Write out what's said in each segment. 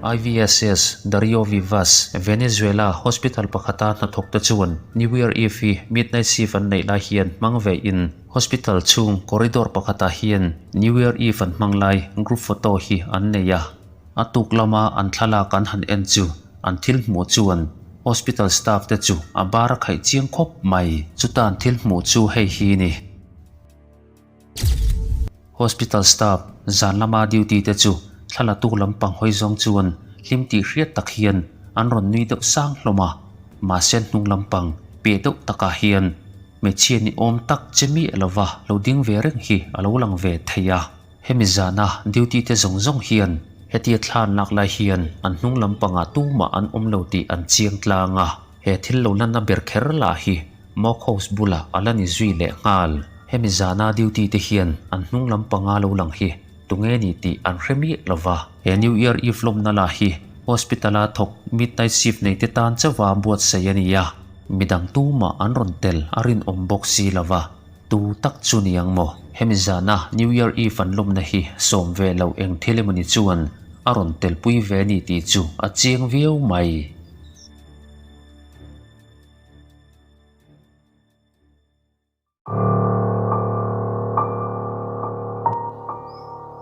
IVSS Dario Vivas Venezuela Hospital pakhata na thokta chuan New Year Eve midnight shift an nei la hian mangve in hospital chung corridor pakhata hian New Year Eve an manglai group photo hi an neya atuk lama an thala kan han en chu an thil mu chuan hospital staff te chu abara khai chiang khop mai chutan thil mu chu hei hi ni hospital staff zan lama duty te chu thala tu lampang hoi zong chuan limti hriat tak hian an ron nui deuh sang hloma ma sen hnung lampang pe deuh taka hian me chian ni om tak chemi alawa loading ve reng hi alo lang ve theya hemi zana duty te zong zong hian heti thlan lak lai hian an hnung lampanga tu ma an omlo ti an chiang tlanga he thil lo nan na ber kher la hi mock house bula alani zui le ngal hemi zana duty te hian an hnung lampanga lo lang hi tunge ni ti an hremi lova he New Year Eve lom na la hi hospitala thok midnight shift nei te tan chawa buat sayania midang tu ma an ron tel arin ombok si lova tu tak chuniang mo hemi zana New Year Eve an lom na hi som ve lo eng thilemani chuan aron tel pui ve ni ti chu a chiang viau mai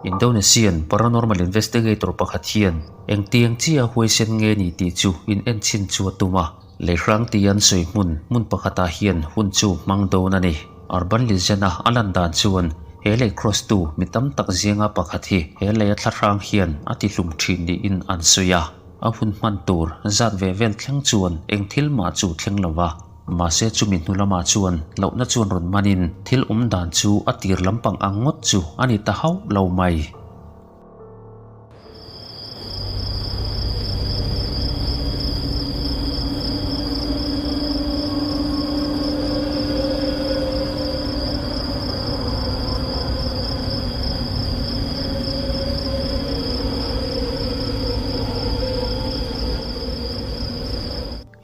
Indonesian paranormal investigator pakhat hian eng tiang chia huaisen nge ni ti chu in en chin chu tuma le rang tian soi mun pakhata hian hun chu mangdo na ni urban legend alan dan chuan hele cross tu mitam tak zinga pakhat hi hele thlrang hian ati hlum thin ni in an soya a hun man tur zat ve vel thleng chuan eng thil ma chu thleng lawa ma se chumi nulama chuan lo na chuan ron manin thil dan chu atir lampang angot chu ani ta hau lo mai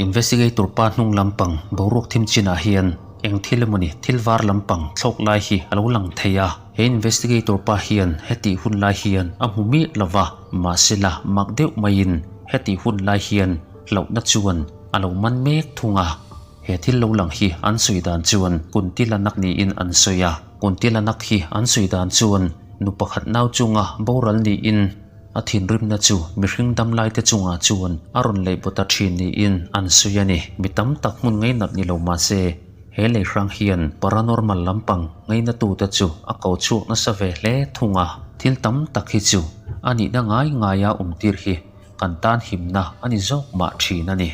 investigator pa hnung lampang borok thim china hian eng thilemani thilwar lampang thlok lai hi alo lang theya he investigator pa hian heti hun lai hian amhumi lawa masila makdeu main heti hun lai hian lo na chuan alo man mek thunga he thil lo lang hi an suidan chuan kuntilanak ni in an soya kuntilanak hi an suidan chuan nu pakhat nau chunga boral ni in athin rim na chu mihring dam lai te chunga chuan aron lei bota thin ni in an suyani mitam tak mun ngei nat ni lo ma se he le rang hian paranormal lampang ngei na tu ta chu a ko chu na save hle thunga thil tam tak hi chu ani na ngaya tir hi kan tan himna ani zok ma thina ni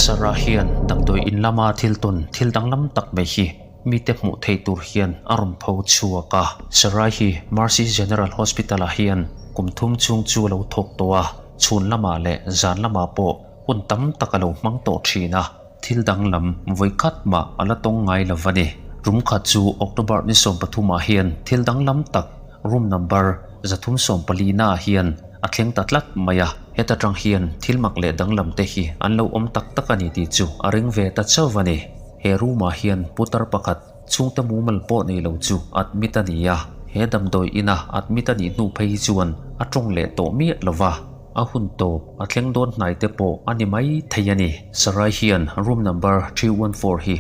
sarahian damdoi in lama thilton thil danglam tak me hi mi te mu thei tur hian aron pho chuaka sarai hi Mercy General Hospital a hian kumthum chung chu lo thok towa chhun lama le zan lama po hun tam takalo mang to thina thil danglam voikhat ma ala tong ngai lovani room kha chu October ni som pathuma hian thil danglam tak room number zathum som palina hian athleng tatlat maya heta tang hian thilmak le danglam te hi anlo om tak takani ti chu aring ve ta chawani he ruma hian putar pakhat chungta mumal po nei lo chu admitania he damdoi ina admitani nu phei chuan atong le to mi lova a hun to athleng don nai te po ani mai theiani sarai hian room number 314 hi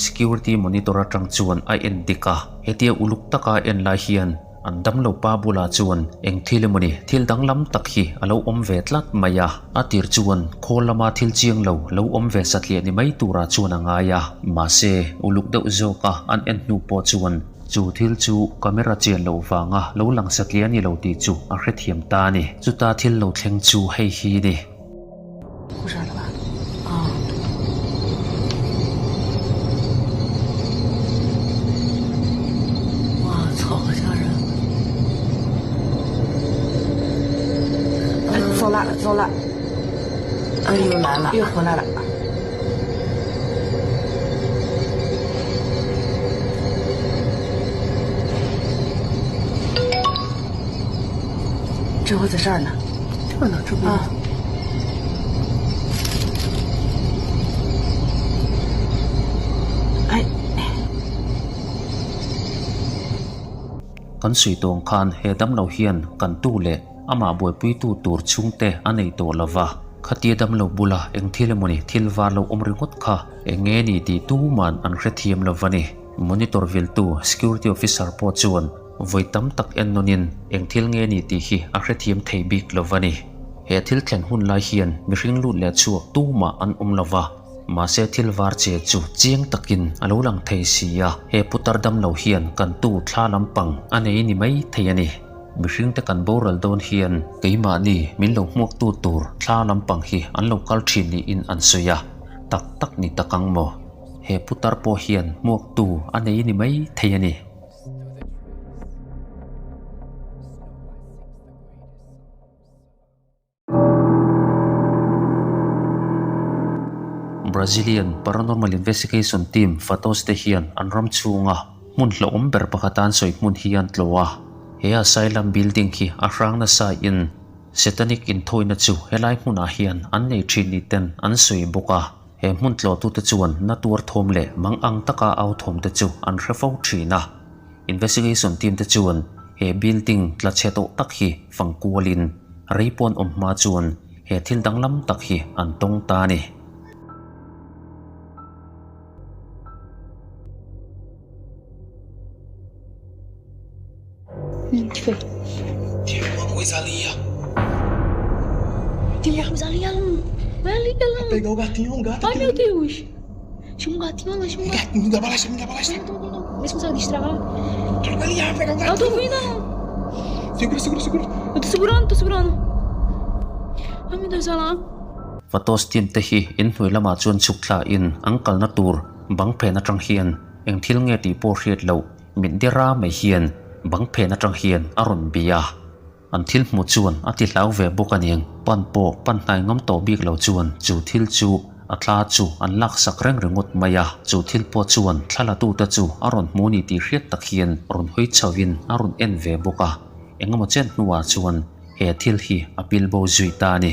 security monitor atang chuan indika hetia uluk taka en lai hian andam lo pa bula chuan eng thilemani thil danglam tak hi alo om ve tlat maya atir chuan kholama thil chiang lo om ve satli ni mai tura chuan angaya ma se uluk deuh zoka an en nu po chuan chu thil chu camera chen lo wanga lo lang satli ani lo ti chu a hre thiam ta ni chuta thil lo thleng chu hei hi ni护士了吧啊哇操好吓人走了，又来了，又回来了。这回在这儿呢，这儿呢，这不啊。哎， kan sui tong khan he dam lo hian kan tu le ama boi pui tu tur chungte anei to lova khatia dam lo bula eng thilemoni thilwar lo omringot kha enge ni ti tu man an hrethiam lovani monitor vil tu security officer po chuan voitam tak ennonin eng thil nge ni ti hi a hrethiam theibik lovani he thil thlen hun lai hian mihring lut le chuak tu ma an lova ma se thilwar che chu chiang takin alo lang thei sia he putar dam lo hian kan tu thla lampang anei ni mai theiani mihring te kan boral don hian keima ni min lo muak tu tur thla lampang hi an lo kal thin ni in an soya tak tak ni takang mo he putar po hian muak tu anei ni mai theiani Brazilian Paranormal Investigation Team Fatos te hian an ram chunga mun hlom ber pakhatan soi mun hian tlowa he asylum building hi a hrang na sa in satanic in thoina chu helai hmuna hian an nei thini ten an soi boka he mun tlo tu te chuan na tur thom le mang ang taka au thom te chu an hrefo thina investigation team te chuan he building tla cheto tak hi fangkualin reipon ma chuan he thil danglam tak hi an tong ta ni que foi? Tem alguma coisa ali, ó. Tem uma coisa ali, Alan. Vai ali, Alan. Pegar o gatinho, um gato Ai, aqui. meu Deus. Tinha um gatinho, Alan. Tinha um gato. Gato, me dá balestra, me dá balestra. Não. Vê se consegue destravar. Joga ali, pegar o Não, gato. tô vendo, Alan. Segura. Eu tô segurando. Ai, meu Deus, Alan. Fatos team te hi in hnoi lama chuan chukthla in angkal na tur bang phe na tang hian eng thil nge ti po hriat lo min dira mai hian bang phe na tang hian aron bia an thil mu chuan ati hlau ve bokaniang pan po pan hnai ngam to bik lo chuan chu thil chu atla chu an lak sak reng rengot maya chu thil po chuan thlala tu ta chu aron muni ti hriat tak hian ron hoi chawin aron en ve boka engemaw chen hnuwa chuan he thil hi apil bo zui ta ni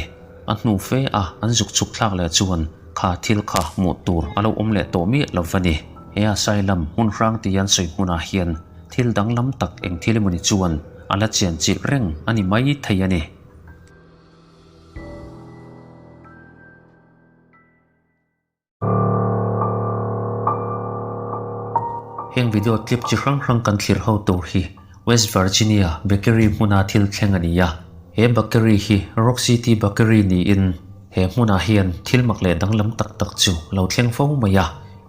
an hnu fe a an zuk chuk thlak le chuan kha thil kha mu tur alo omle to mi lovani he asylum hun rang ti yan soi huna hian thil danglam tak eng thilemoni chuan ala chen chi reng ani mai theiani heng video clip chi rang kan thlir ho tur hi West Virginia bakery hmuna thil thlengania he bakery hi Rock City bakery ni in he hmuna hian thil mak le danglam tak tak chu lo thleng fo maya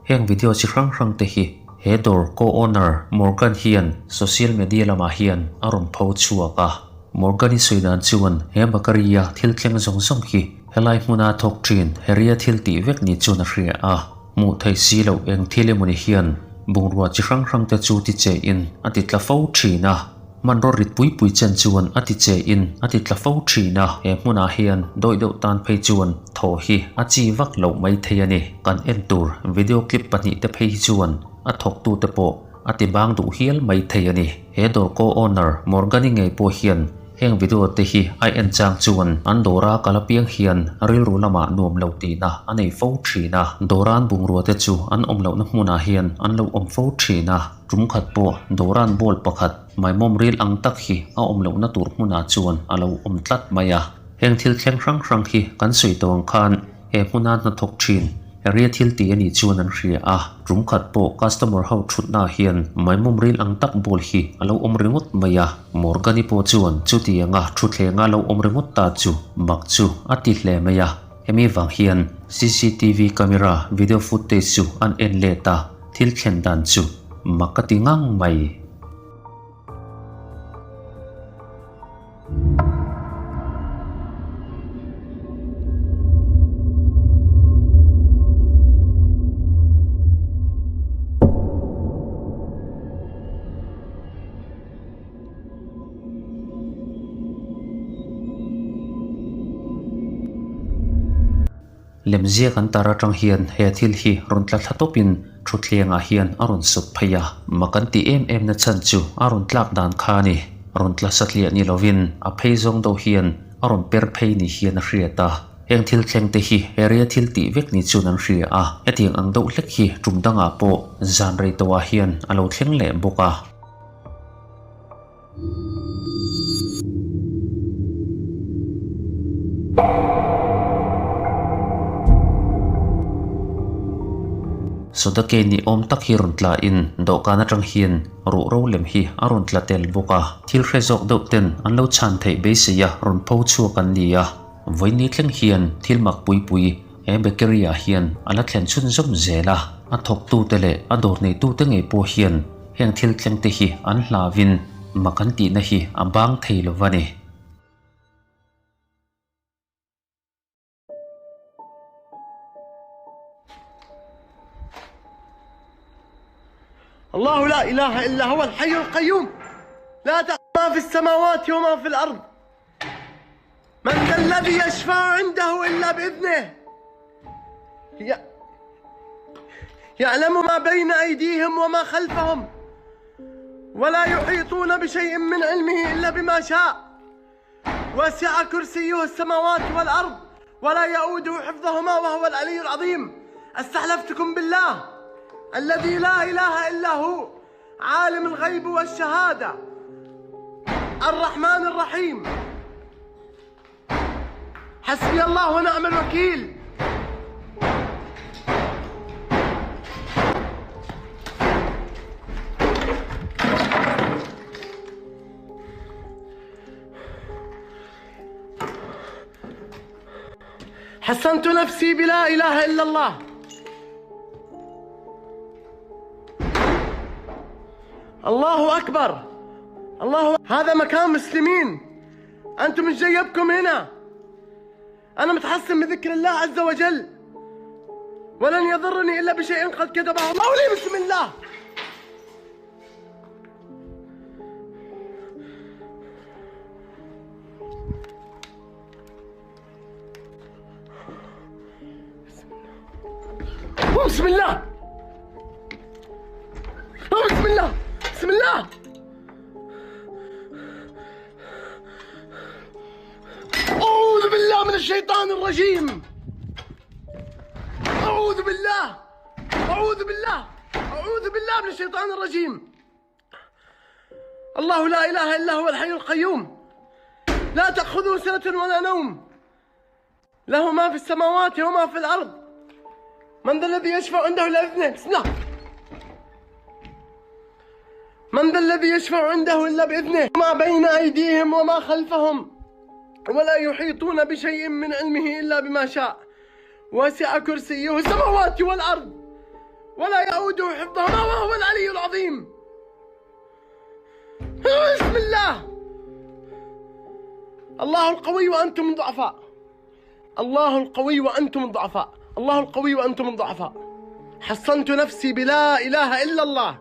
heng video chi rang te hi he dor co-owner Morgan hian social media lama hian aron pho chuaka Morgan isuidan chuan he bakeria thil thleng zong hi helai hmuna thok thin heria thil ti vek ni chuna hria a mu thei si lo eng thilemoni hian bungrua chi rang te chu ti che in ati tla fo thina man ro rit pui chen chuan ati che in ati tla fo thina he hmuna hian doi do tan phei chuan tho hi achi vak lo mai theiani kan en tur video clip pani te phei chuan a thok tu te po ati bang du hial mai theiani he dor co-owner Morgan ngei po hian heng video te hi ai en chang chuan an dora kalapiang hian ril ru lama nuam lo ti na anei fo thina doran bungrua te chu an om lo na hmuna hian an lo om fo thina rum khat po doran bol pakhat mai mom ril ang tak hi a om lo na tur hmuna chuan alo om tlat maya heng thil thleng rang hi kan sui tawng khan he hmuna na thok thin area thil ti ani chuan an hria a rum khat po customer ho thutna hian mai mom ril ang tak bol hi alo om ringot maya Morgani po chuan chuti anga thutlenga lo om ringot ta chu mak chu ati hle maya hemi wang hian CCTV camera video footage chu an en leta thil thlen dan chu makati ngang mai lemzia kan tara tang hian he thil hi ron tla thlatopin thutlenga hian aron sup phaya makanti em na chan chu aron tlak dan khani ron tla satlia ni lovin a phei zong do hian aron per phei ni hian hriata heng thil thleng te hi area thil ti vek ni chun an hria a etiang ang do hlek hi trumdanga po zan rei towa hian alo thleng le boka sodake ni om tak hi run tla in do kana tang hian ru ro lem hi arun tla tel boka thil hrezok do ten an lo chan thei be sia run pho chu kan nia voini thleng hian thil mak pui pui e bakeria hian ala thlen chun zom zela a thok tu tele a dor nei tu te ngei po hian heng thil thleng te hi an hlavin makan ti na hi abang thei lovani الله لا إله إلا هو الحي القيوم لا تأخذه ما في السماوات وما في الأرض من ذا الذي يشفع عنده إلا بإذنه يعلم ما بين أيديهم وما خلفهم ولا يحيطون بشيء من علمه إلا بما شاء وسع كرسيه السماوات والأرض ولا يؤوده حفظهما وهو العلي العظيم استحلفتكم بالله الذي لا إله إلا هو عالم الغيب والشهادة الرحمن الرحيم حسبي الله ونعم الوكيل حصنت نفسي بلا إله إلا الله الله أكبر هذا مكان مسلمين أنتم مش جايبكم هنا أنا متحصن بذكر الله عز وجل ولن يضرني إلا بشيء قد كتبه الله لي بسم الله بسم الله بسم الله بسم الله أعوذ بالله من الشيطان الرجيم أعوذ بالله أعوذ بالله أعوذ بالله من الشيطان الرجيم الله لا إله إلا هو الحي القيوم لا تأخذه سنة ولا نوم له ما في السماوات وما في الأرض من ذا الذي يشفع عنده إلا بإذنه بسم الله من ذا الذي يشفع عنده إلا بإذنه ما بين أيديهم وما خلفهم ولا يحيطون بشيء من علمه إلا بما شاء وسع كرسيه السماوات والأرض ولا يؤوده حفظهما وهو العلي العظيم بسم الله الله القوي وأنتم الضعفاء الله القوي وأنتم الضعفاء الله القوي وأنتم الضعفاء حصنت نفسي بلا إله إلا الله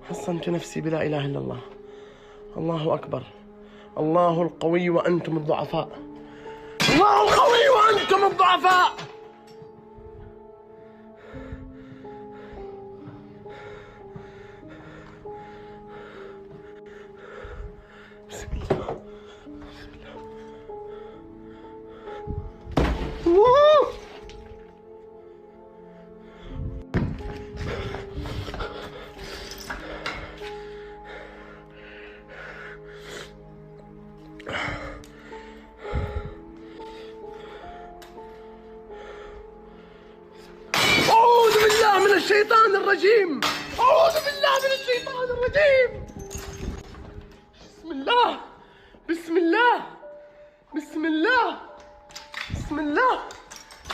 حصنت نفسي بلا إله إلا الله الله أكبر الله القوي وأنتم الضعفاء الله القوي وأنتم الضعفاء بسم الله أعوذ بالله من الشيطان الرجيم أعوذ بالله من الشيطان الرجيم بسم الله بسم الله بسم الله بسم الله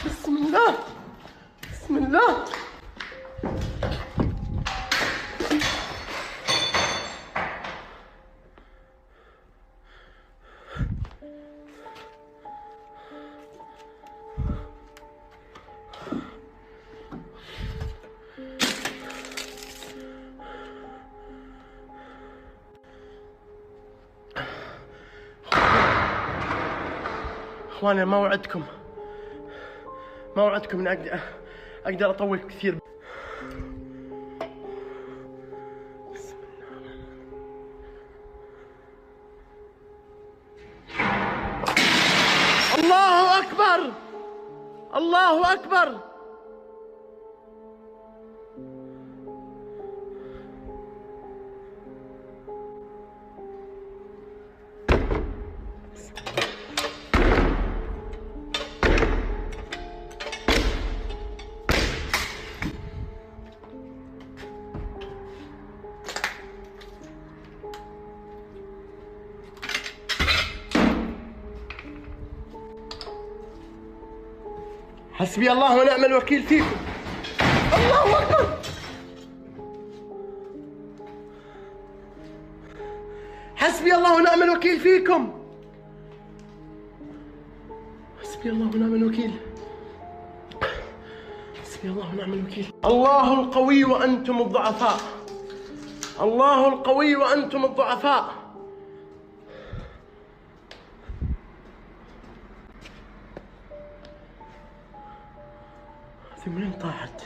بسم الله بسم الله اخواني ما وعدكم اني اقدر اطول كثير. الله اكبر الله اكبر. حسبي الله ونعم الوكيل فيكم. الله أكبر. حسبي الله ونعم الوكيل فيكم. حسبي الله ونعم الوكيل. حسبي الله ونعم الوكيل. الله القوي وأنتم الضعفاء. الله القوي وأنتم الضعفاء. هذه منين طاحت؟